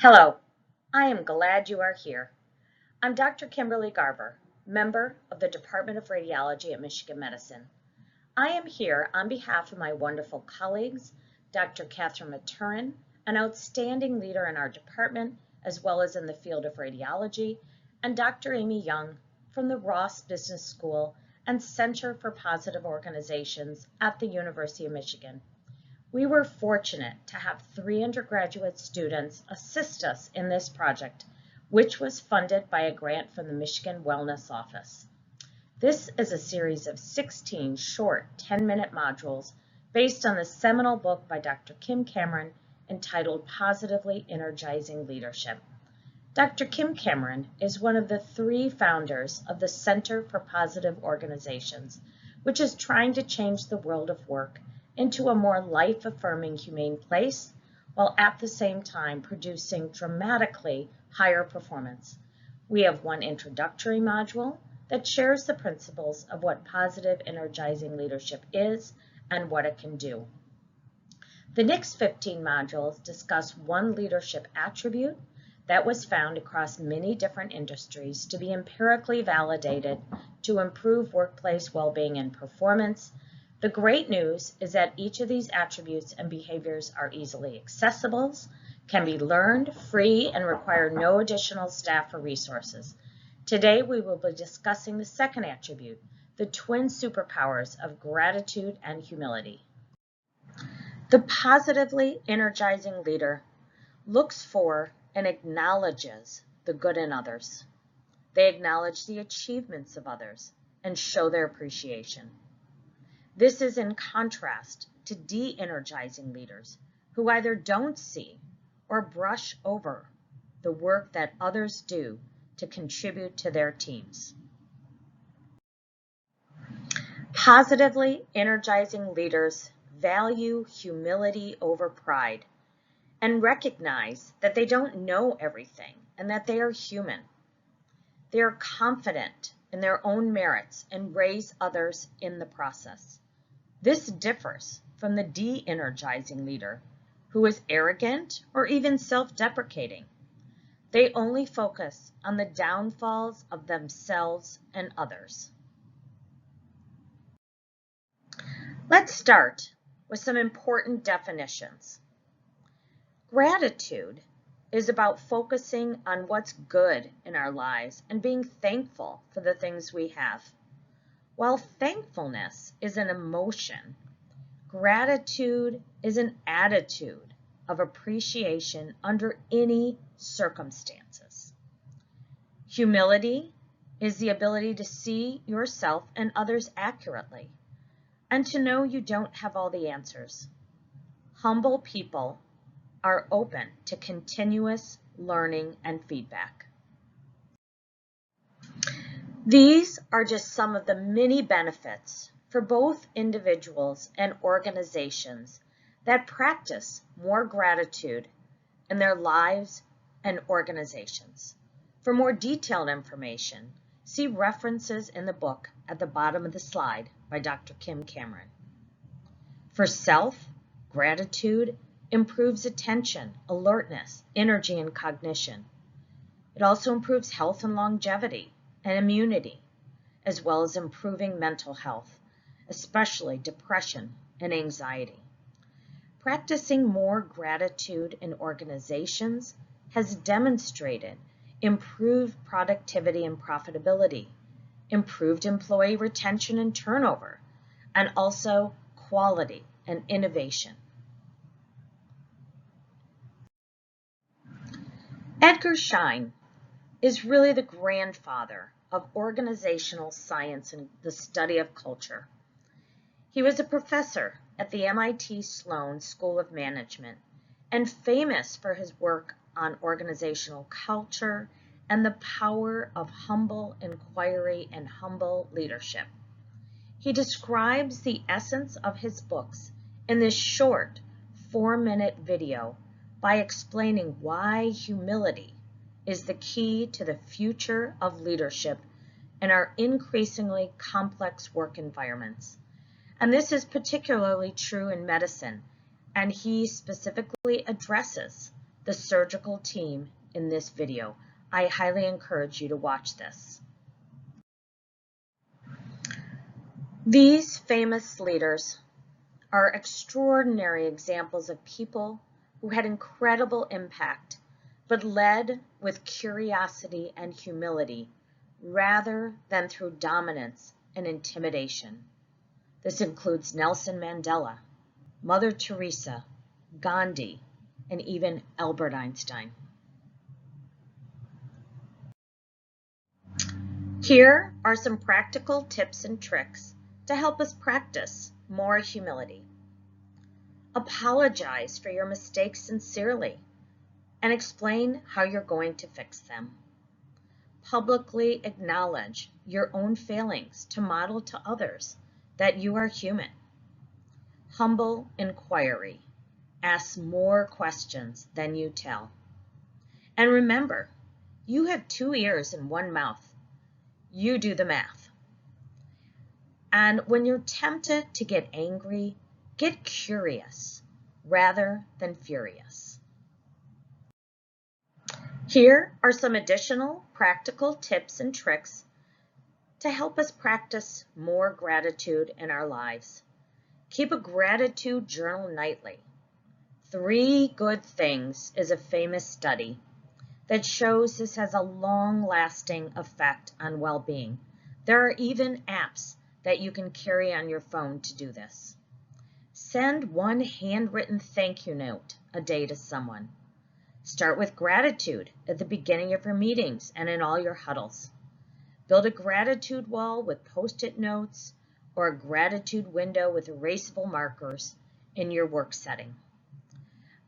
Hello, I am glad you are here. I'm Dr. Kimberly Garver, member of the Department of Radiology at Michigan Medicine. I am here on behalf of my wonderful colleagues, Dr. Catherine Maturin, an outstanding leader in our department as well as in the field of radiology, and Dr. Amy Young from the Ross Business School and Center for Positive Organizations at the University of Michigan. We were fortunate to have 3 undergraduate students assist us in this project, which was funded by a grant from the Michigan Wellness Office. This is a series of 16 short 10-minute modules based on the seminal book by Dr. Kim Cameron entitled Positively Energizing Leadership. Dr. Kim Cameron is one of the 3 founders of the Center for Positive Organizations, which is trying to change the world of work into a more life-affirming, humane place, while at the same time producing dramatically higher performance. We have one introductory module that shares the principles of what positive, energizing leadership is and what it can do. The next 15 modules discuss one leadership attribute that was found across many different industries to be empirically validated to improve workplace well-being and performance. The great news is that each of these attributes and behaviors are easily accessible, can be learned, free, and require no additional staff or resources. Today, we will be discussing the second attribute, the twin superpowers of gratitude and humility. The positively energizing leader looks for and acknowledges the good in others. They acknowledge the achievements of others and show their appreciation. This is in contrast to de-energizing leaders who either don't see or brush over the work that others do to contribute to their teams. Positively energizing leaders value humility over pride and recognize that they don't know everything and that they are human. They are confident in their own merits and raise others in the process. This differs from the de-energizing leader who is arrogant or even self-deprecating. They only focus on the downfalls of themselves and others. Let's start with some important definitions. Gratitude is about focusing on what's good in our lives and being thankful for the things we have. While thankfulness is an emotion, gratitude is an attitude of appreciation under any circumstances. Humility is the ability to see yourself and others accurately and to know you don't have all the answers. Humble people are open to continuous learning and feedback. These are just some of the many benefits for both individuals and organizations that practice more gratitude in their lives and organizations. For more detailed information, see references in the book at the bottom of the slide by Dr. Kim Cameron. For self, gratitude improves attention, alertness, energy, and cognition. It also improves health and longevity and immunity, as well as improving mental health, especially depression and anxiety. Practicing more gratitude in organizations has demonstrated improved productivity and profitability, improved employee retention and turnover, and also quality and innovation. Edgar Schein is really the grandfather of organizational science and the study of culture. He was a professor at the MIT Sloan School of Management and famous for his work on organizational culture and the power of humble inquiry and humble leadership. He describes the essence of his books in this short 4-minute video by explaining why humility is the key to the future of leadership in our increasingly complex work environments. And this is particularly true in medicine, and he specifically addresses the surgical team in this video. I highly encourage you to watch this. These famous leaders are extraordinary examples of people who had incredible impact, but led with curiosity and humility rather than through dominance and intimidation. This includes Nelson Mandela, Mother Teresa, Gandhi, and even Albert Einstein. Here are some practical tips and tricks to help us practice more humility. Apologize for your mistakes sincerely and explain how you're going to fix them. Publicly acknowledge your own failings to model to others that you are human. Humble inquiry. Ask more questions than you tell. And remember, you have 2 ears and 1 mouth. You do the math. And when you're tempted to get angry, get curious rather than furious. Here are some additional practical tips and tricks to help us practice more gratitude in our lives. Keep a gratitude journal nightly. 3 good things is a famous study that shows this has a long-lasting effect on well-being. There are even apps that you can carry on your phone to do this. Send 1 handwritten thank you note a day to someone. Start with gratitude at the beginning of your meetings and in all your huddles. Build a gratitude wall with Post-it notes or a gratitude window with erasable markers in your work setting.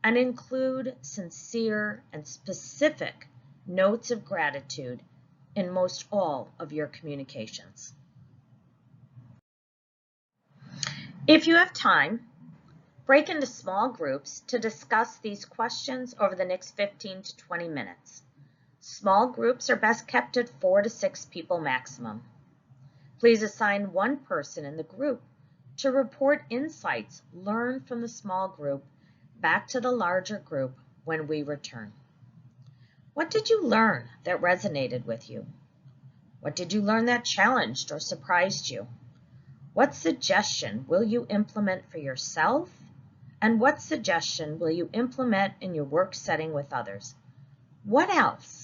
And include sincere and specific notes of gratitude in most all of your communications. If you have time, break into small groups to discuss these questions over the next 15 to 20 minutes. Small groups are best kept at 4 to 6 people maximum. Please assign 1 person in the group to report insights learned from the small group back to the larger group when we return. What did you learn that resonated with you? What did you learn that challenged or surprised you? What suggestion will you implement for yourself? And what suggestion will you implement in your work setting with others? What else